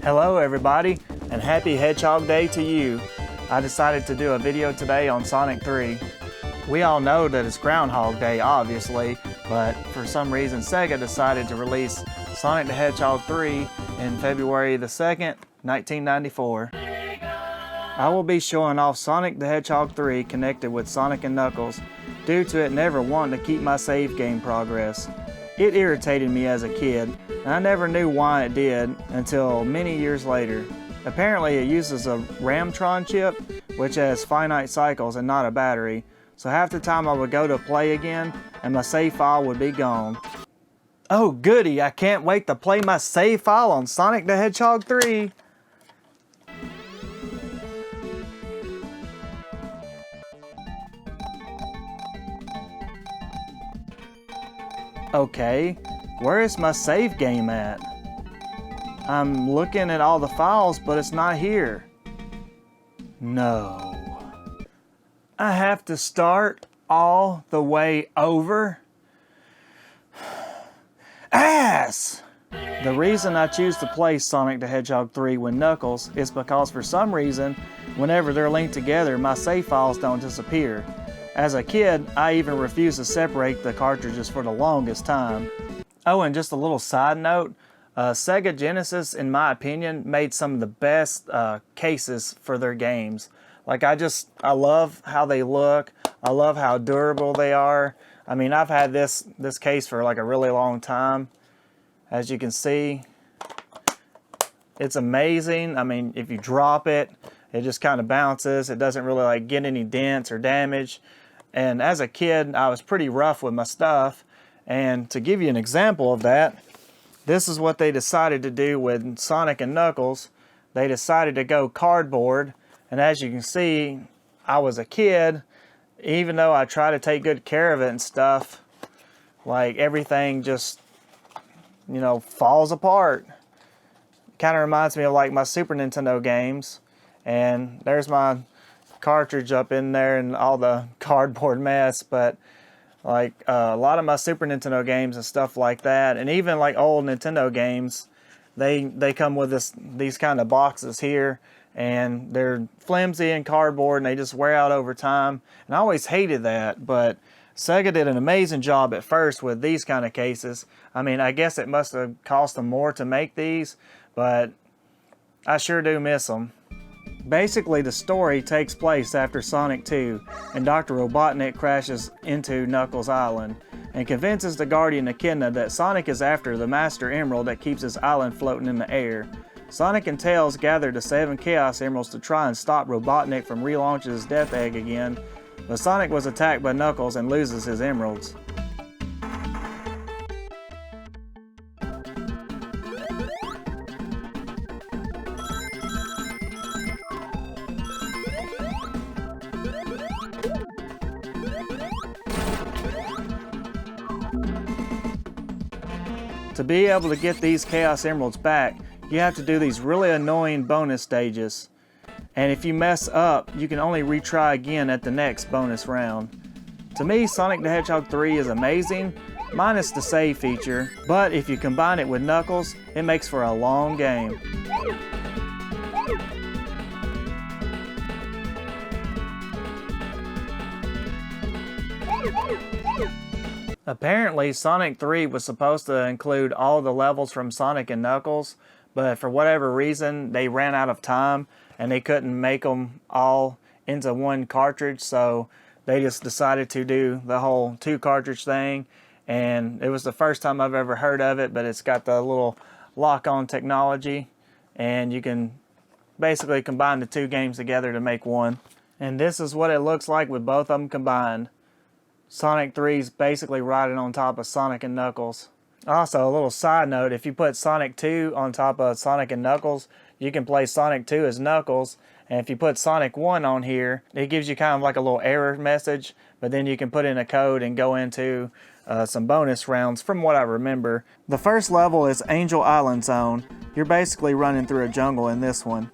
Hello everybody, and happy Hedgehog Day to you. I decided to do a video today on Sonic 3. We all know that it's Groundhog Day, obviously, but for some reason Sega decided to release Sonic the Hedgehog 3 in February the 2nd, 1994. I will be showing off Sonic the Hedgehog 3 connected with Sonic and Knuckles due to it never wanting to keep my save game progress. It irritated me as a kid, and I never knew why it did until many years later. Apparently it uses a Ramtron chip, which has finite cycles and not a battery, so half the time I would go to play again and my save file would be gone. Oh goody, I can't wait to play my save file on Sonic the Hedgehog 3! Okay, where is my save game at? I'm looking at all the files, but it's not here. No. I have to start all the way over? Ass! The reason I choose to play Sonic the Hedgehog 3 with Knuckles is because for some reason, whenever they're linked together, my save files don't disappear. As a kid, I even refused to separate the cartridges for the longest time. Oh, and just a little side note, Sega Genesis, in my opinion, made some of the best cases for their games. Like, I love how they look. I love how durable they are. I mean, I've had this case for like a really long time. As you can see, it's amazing. I mean, if you drop it, it just kind of bounces. It doesn't really like get any dents or damage. And as a kid, I was pretty rough with my stuff. And to give you an example of that, this is what they decided to do with Sonic and Knuckles. They decided to go cardboard. And as you can see, I was a kid. Even though I try to take good care of it and stuff, like everything just, you know, falls apart. Kind of reminds me of like my Super Nintendo games. And there's my cartridge up in there and all the cardboard mess, but like a lot of my Super Nintendo games and stuff like that, and even like old Nintendo games, they come with these kind of boxes here, and they're flimsy and cardboard, and they just wear out over time. And I always hated that, but Sega did an amazing job at first with these kind of cases. I mean, I guess it must have cost them more to make these, but I sure do miss them. Basically, the story takes place after Sonic 2, and Dr. Robotnik crashes into Knuckles Island and convinces the Guardian Echidna that Sonic is after the Master Emerald that keeps his island floating in the air. Sonic and Tails gather the 7 Chaos Emeralds to try and stop Robotnik from relaunching his Death Egg again, but Sonic was attacked by Knuckles and loses his emeralds. To be able to get these Chaos Emeralds back, you have to do these really annoying bonus stages. And if you mess up, you can only retry again at the next bonus round. To me, Sonic the Hedgehog 3 is amazing, minus the save feature, but if you combine it with Knuckles, it makes for a long game. Apparently, Sonic 3 was supposed to include all the levels from Sonic and Knuckles, but for whatever reason, they ran out of time and they couldn't make them all into one cartridge, so they just decided to do the whole 2-cartridge thing. And it was the first time I've ever heard of it, but it's got the little lock-on technology, and you can basically combine the 2 games together to make one. And this is what it looks like with both of them combined. Sonic 3 is basically riding on top of Sonic and Knuckles. Also, a little side note, if you put Sonic 2 on top of Sonic and Knuckles, you can play Sonic 2 as Knuckles. And if you put Sonic 1 on here, it gives you kind of like a little error message, but then you can put in a code and go into some bonus rounds from what I remember. The first level is Angel Island Zone. You're basically running through a jungle in this one.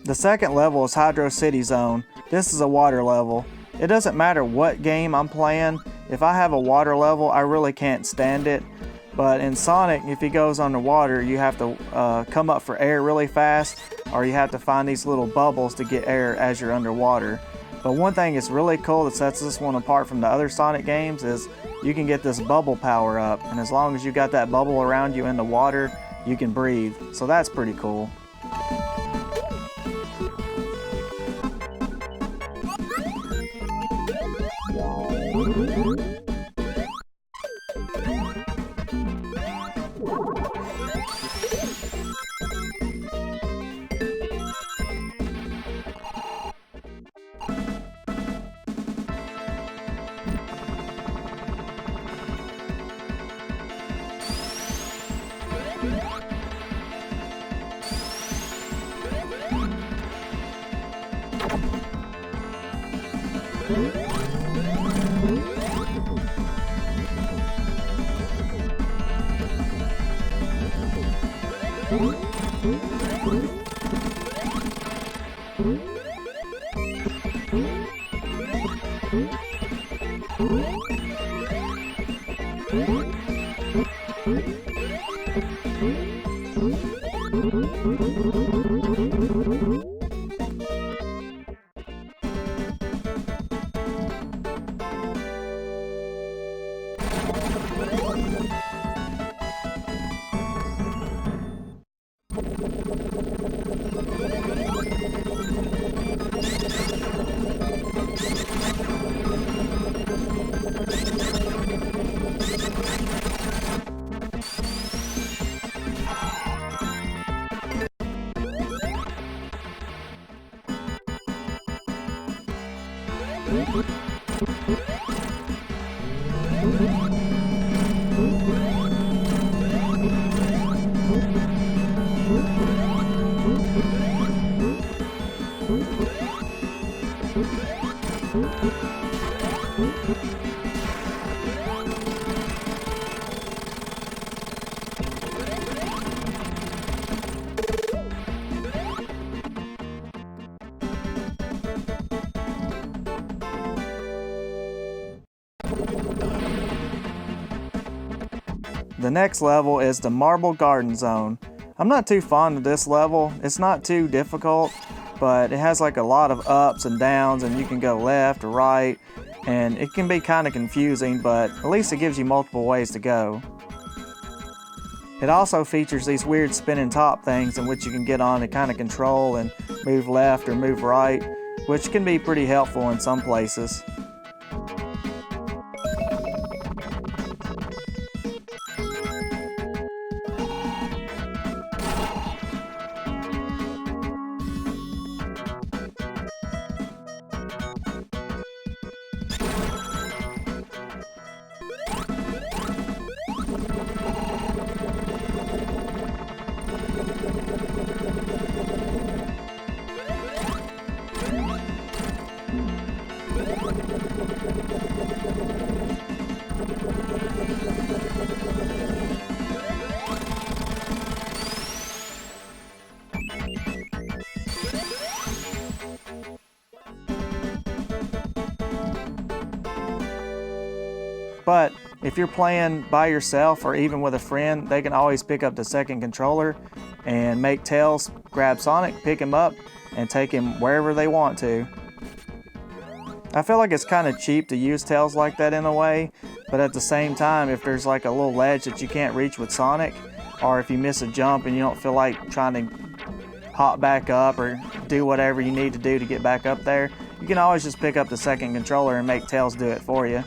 The second level is Hydrocity Zone. This is a water level. It doesn't matter what game I'm playing. If I have a water level, I really can't stand it. But in Sonic, if he goes underwater, you have to come up for air really fast, or you have to find these little bubbles to get air as you're underwater. But one thing that's really cool that sets this one apart from the other Sonic games is you can get this bubble power up, and as long as you got that bubble around you in the water, you can breathe. So that's pretty cool. The next level is the Marble Garden Zone. I'm not too fond of this level. It's not too difficult, but it has like a lot of ups and downs, and you can go left or right, and it can be kind of confusing, but at least it gives you multiple ways to go. It also features these weird spinning top things in which you can get on to kind of control and move left or move right, which can be pretty helpful in some places. But if you're playing by yourself or even with a friend, they can always pick up the second controller and make Tails grab Sonic, pick him up, and take him wherever they want to. I feel like it's kind of cheap to use Tails like that in a way, but at the same time, if there's like a little ledge that you can't reach with Sonic, or if you miss a jump and you don't feel like trying to hop back up or do whatever you need to do to get back up there, you can always just pick up the second controller and make Tails do it for you.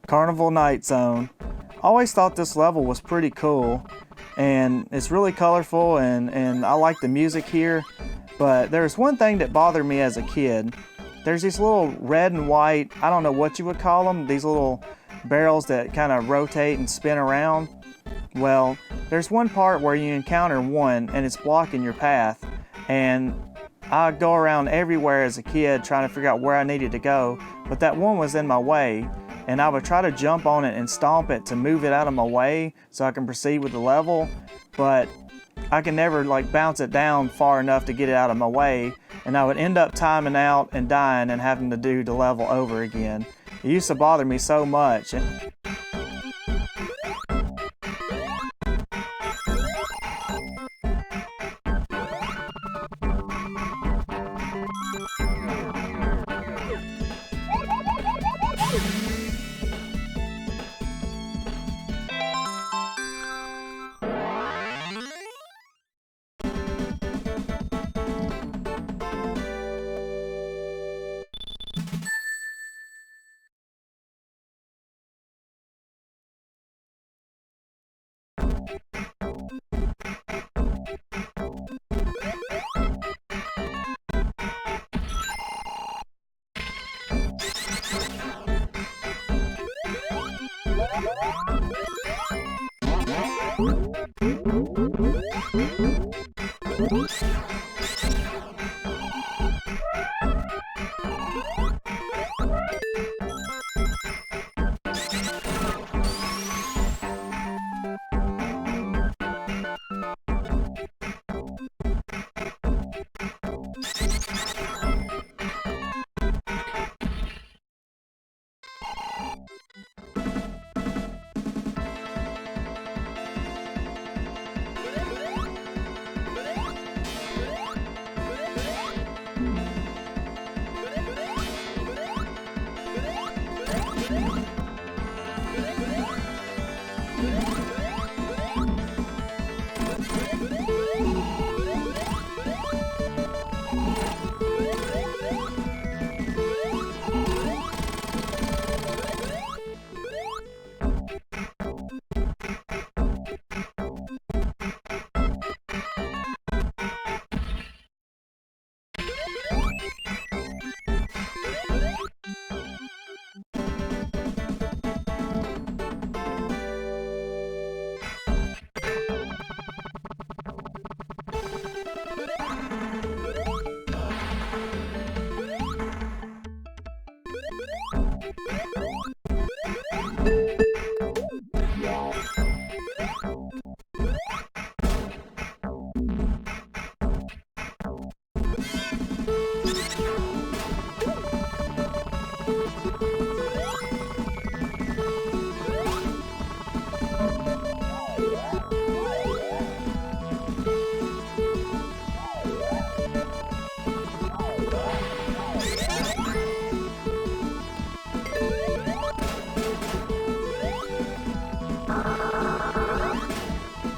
Carnival Night Zone. Always thought this level was pretty cool, and it's really colorful, and I like the music here. But there's one thing that bothered me as a kid. There's these little red and white, I don't know what you would call them, these little barrels that kind of rotate and spin around. Well, there's one part where you encounter one and it's blocking your path, and I go around everywhere as a kid trying to figure out where I needed to go, but that one was in my way, and I would try to jump on it and stomp it to move it out of my way so I can proceed with the level, but I can never like bounce it down far enough to get it out of my way, and I would end up timing out and dying and having to do the level over again. It used to bother me so much.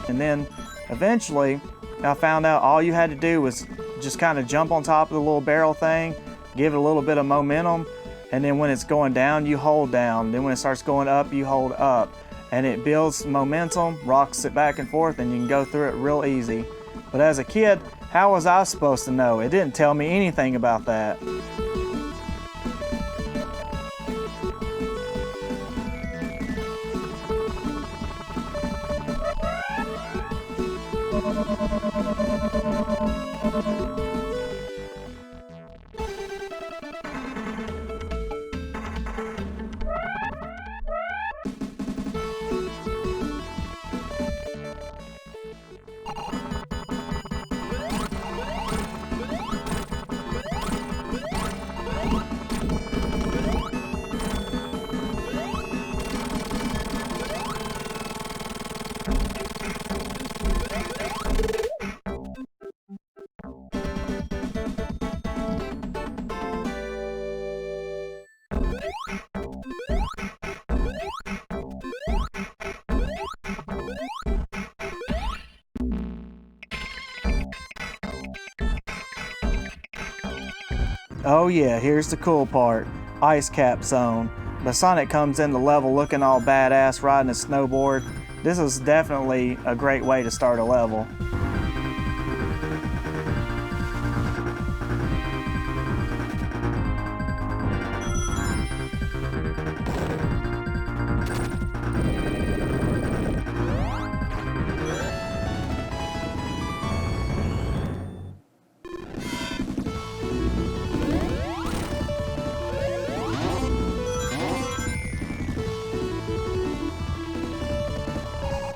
And then eventually I found out all you had to do was just kind of jump on top of the little barrel thing, give it a little bit of momentum, and then when it's going down, you hold down. Then when it starts going up, you hold up. And it builds momentum, rocks it back and forth, and you can go through it real easy. But as a kid, how was I supposed to know? It didn't tell me anything about that. Oh yeah, here's the cool part. Ice Cap Zone. But Sonic comes in the level looking all badass, riding a snowboard. This is definitely a great way to start a level.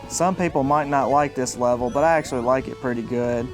Some people might not like this level, but I actually like it pretty good.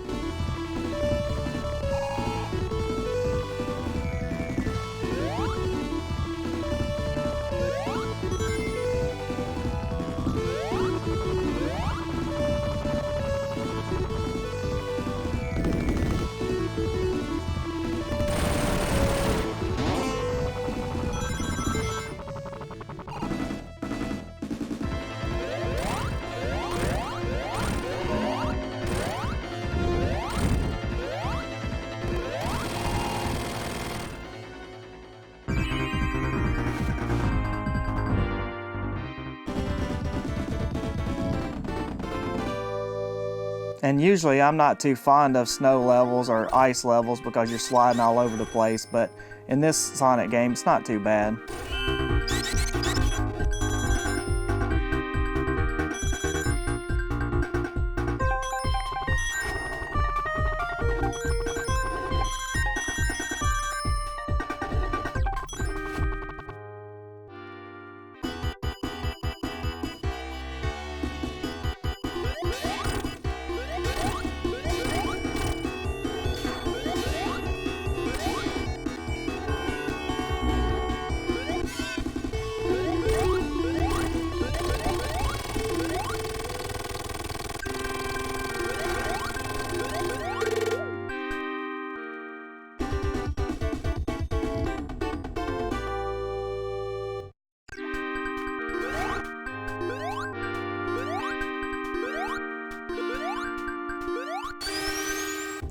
And usually I'm not too fond of snow levels or ice levels because you're sliding all over the place, but in this Sonic game it's not too bad.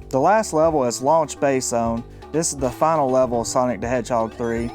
The last level is Launch Base Zone. This is the final level of Sonic the Hedgehog 3.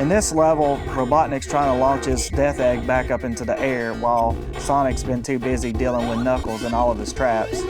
In this level, Robotnik's trying to launch his Death Egg back up into the air while Sonic's been too busy dealing with Knuckles and all of his traps.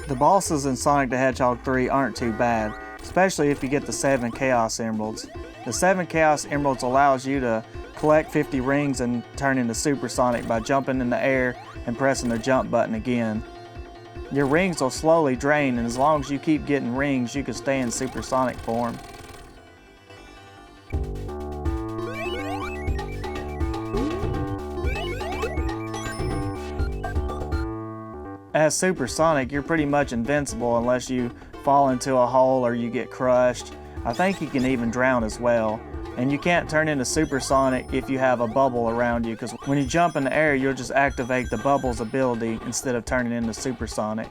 The bosses in Sonic the Hedgehog 3 aren't too bad, especially if you get the 7 Chaos Emeralds. The 7 Chaos Emeralds allows you to collect 50 rings and turn into Super Sonic by jumping in the air and pressing the jump button again. Your rings will slowly drain, and as long as you keep getting rings, you can stay in Super Sonic form. As Super Sonic, you're pretty much invincible unless you fall into a hole or you get crushed. I think you can even drown as well. And you can't turn into Super Sonic if you have a bubble around you, because when you jump in the air, you'll just activate the bubble's ability instead of turning into Super Sonic.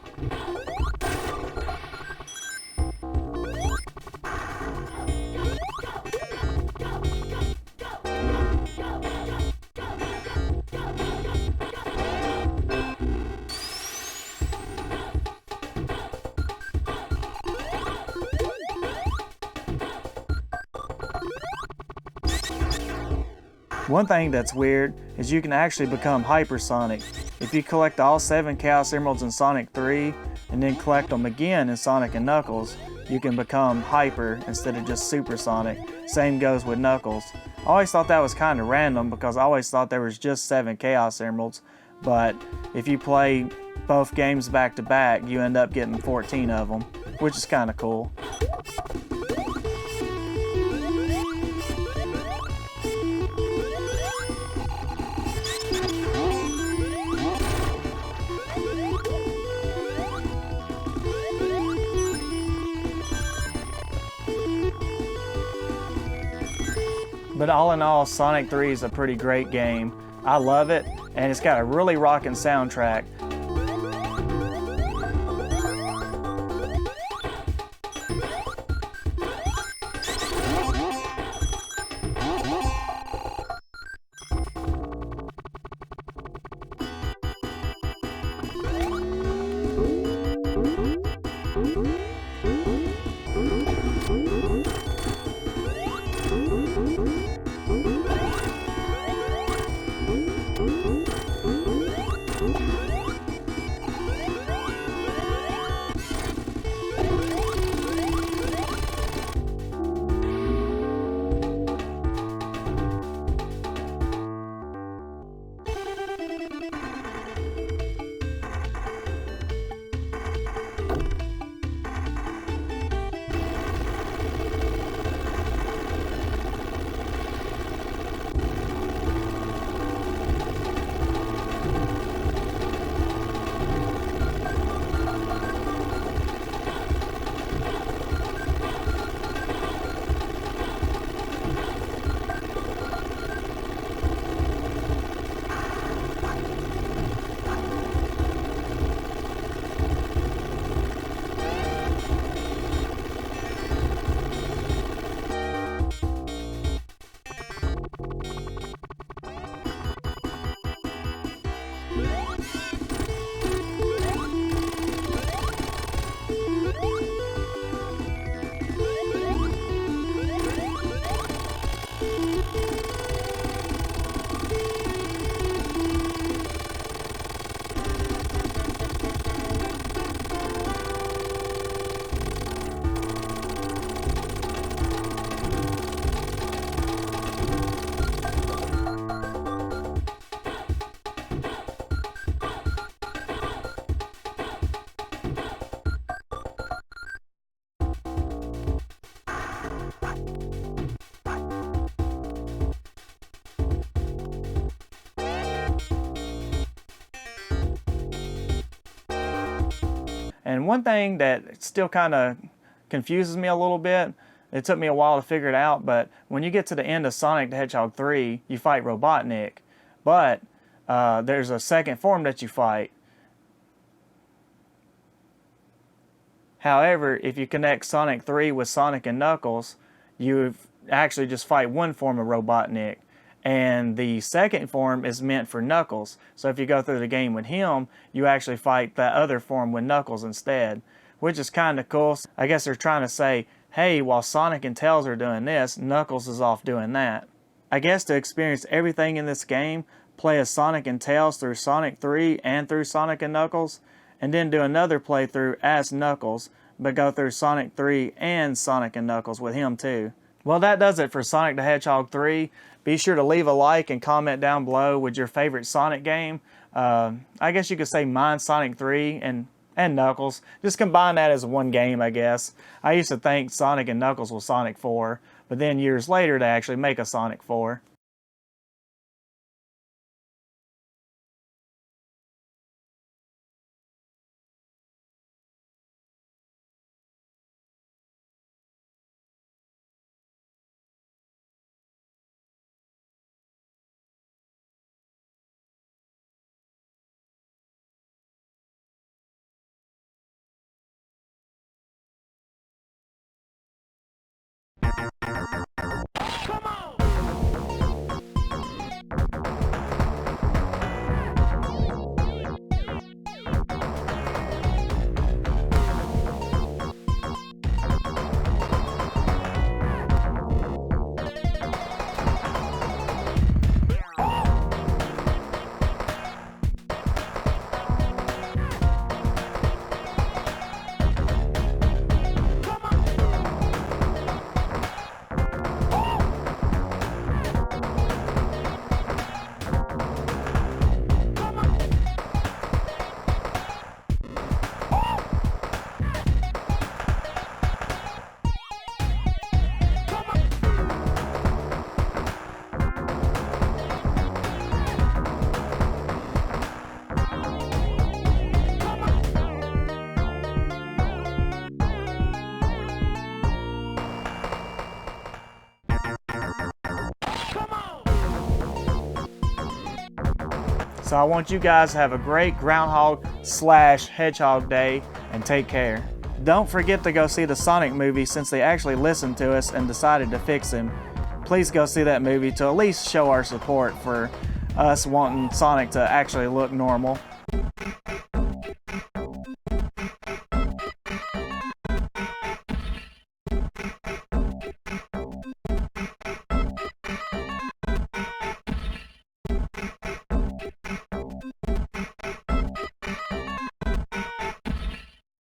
One thing that's weird is you can actually become hypersonic. If you collect all 7 Chaos Emeralds in Sonic 3 and then collect them again in Sonic and Knuckles, you can become hyper instead of just supersonic. Same goes with Knuckles. I always thought that was kind of random because I always thought there was just 7 Chaos Emeralds, but if you play both games back to back, you end up getting 14 of them, which is kind of cool. But all in all, Sonic 3 is a pretty great game. I love it, and it's got a really rocking soundtrack. And one thing that still kind of confuses me a little bit, it took me a while to figure it out, but when you get to the end of Sonic the Hedgehog 3, you fight Robotnik, but there's a second form that you fight. However, if you connect Sonic 3 with Sonic and Knuckles, you actually just fight one form of Robotnik. And the second form is meant for Knuckles. So if you go through the game with him, you actually fight that other form with Knuckles instead, which is kind of cool. I guess they're trying to say, hey, while Sonic and Tails are doing this, Knuckles is off doing that. I guess to experience everything in this game, play as Sonic and Tails through Sonic 3 and through Sonic and Knuckles, and then do another playthrough as Knuckles, but go through Sonic 3 and Sonic and Knuckles with him too. Well, that does it for Sonic the Hedgehog 3. Be sure to leave a like and comment down below with your favorite Sonic game. I guess you could say mine Sonic 3 and Knuckles. Just combine that as one game, I guess. I used to think Sonic and Knuckles was Sonic 4, but then years later they actually make a Sonic 4. So I want you guys to have a great Groundhog / Hedgehog day and take care. Don't forget to go see the Sonic movie since they actually listened to us and decided to fix him. Please go see that movie to at least show our support for us wanting Sonic to actually look normal.